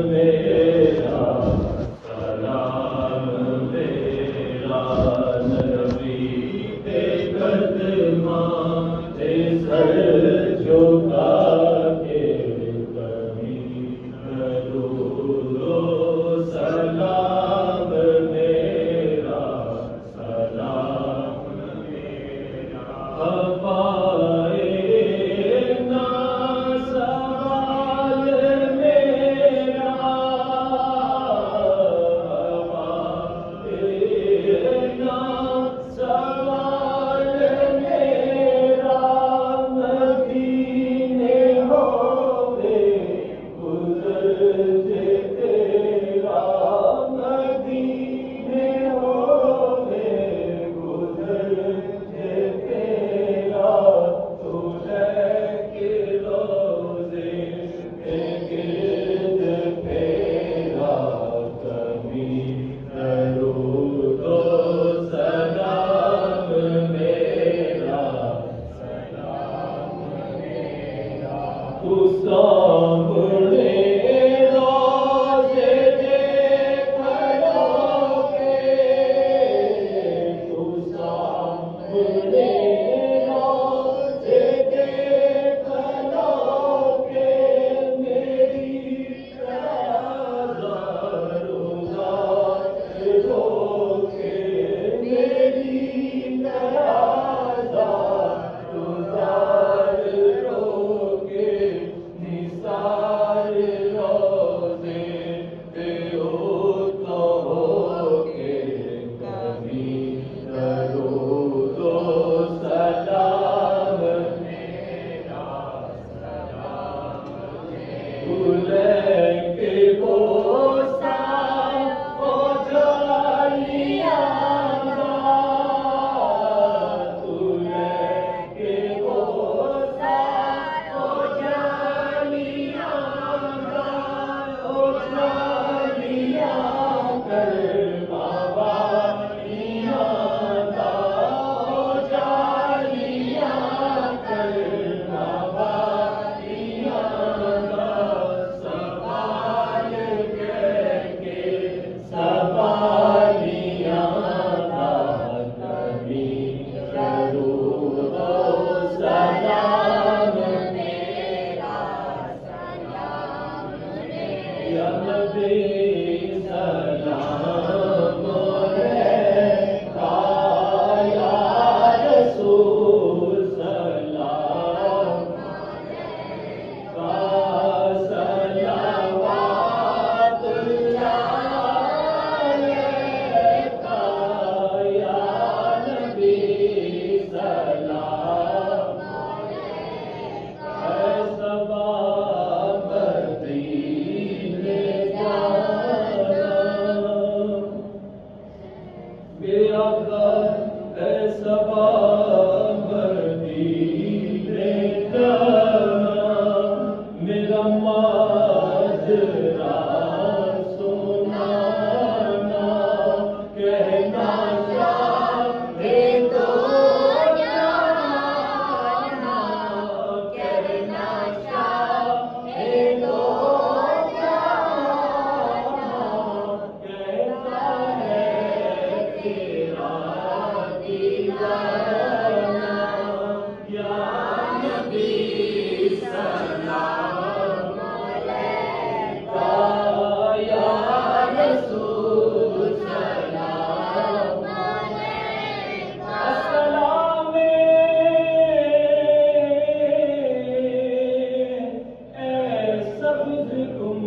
मेरा सलाम मेरा नबी के कदमा ते सर झुका के कभी करूँ सलाम मेरा सलाम मेरा हवाए ना सवाल मेरा हवाए ना सवाल मेरा मदीने होवे गुज़र जे तेरा मदीने होवे गुज़र जे तेरा तू लेके रोज़े के गिर्द फेरा कभी दरूदो सलाम मेरा सलाम मेरा तू सामने रोज़े देख लोगे तू सामने रोज़े देख लोगे मेरी राज़ा रोज़ा रोके मेरी राज़ा रोज़ा रोके निसार रोज़े पे तो होके कभी दरूदो सलाम मेरा सलाम तू लेके बोसा ओ जालिया तू लेके बोसा ओ जालिया कर बाबा नियादा ओ जालिया कर बाबा नियादा सवाल करके सवालिया कभी दरूदो सलाम मेरा सलाम या नबी सलाम रहता या रसूल सलाम का सलावात अलैका या नबी सलाम है सबा मदीने जाना मेरे आका है सबा मदीने जाना मेरा माजरा सुनाना कहना चाहे तो जाना कहना चाहे तो जाना कहता है तेरा दीवाना या नबी सलाम अलैका या रसूल सलाम अलैका अस्सलाम ए सब्ज़ गुम